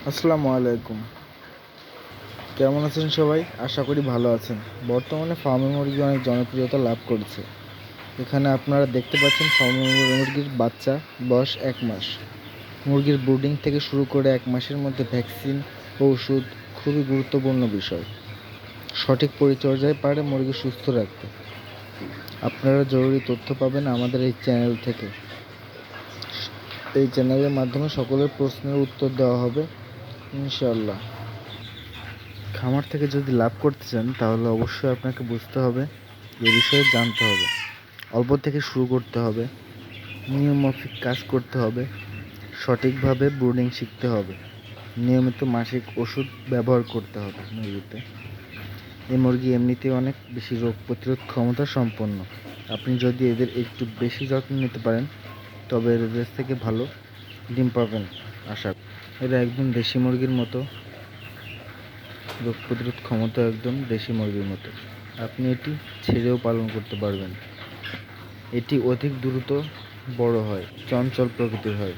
আসসালামু আলাইকুম। কেমন আছেন সবাই? আশা করি ভালো আছেন। বর্তমানে ফার্মি মুরগি অনেক জনপ্রিয়তা লাভ করেছে। এখানে আপনারা দেখতে পাচ্ছেন ফার্মি মুরগির বাচ্চা, বয়স ১ মাস। মুরগির ব্রুডিং থেকে শুরু করে ১ মাসের মধ্যে ভ্যাকসিন ও ওষুধ খুবই গুরুত্বপূর্ণ বিষয়। সঠিক পরিচর্যায় পারে মুরগি সুস্থ রাখতে। আপনারা জরুরি তথ্য পাবেন আমাদের এই চ্যানেল থেকে। এই চ্যানেলের মাধ্যমে সকলের প্রশ্নের উত্তর দেওয়া হবে ইনশাআল্লাহ। খামার থেকে যদি লাভ করতে চান তাহলে অবশ্যই আপনাকে বুঝতে হবে, এ বিষয়ে জানতে হবে, অল্প থেকে শুরু করতে হবে, নিয়মমাফিক কাজ করতে হবে, সঠিকভাবে ব্রুডিং শিখতে হবে, নিয়মিত মাসিক ওষুধ ব্যবহার করতে হবে মুরগিতে। এই মুরগি এমনিতেই অনেক বেশি রোগ প্রতিরোধ ক্ষমতা সম্পন্ন। আপনি যদি এদের একটু বেশি যত্ন নিতে পারেন তবে এদের থেকে ভালো ডিম পাবেন আশা। এরা একদম দেশি মুরগির মতো, রোগ প্রতিরোধ ক্ষমতা একদম দেশি মুরগির মতো। আপনি এটি ছেড়েও পালন করতে পারবেন। এটি অধিক দ্রুত বড় হয়, চঞ্চল প্রকৃতির হয়।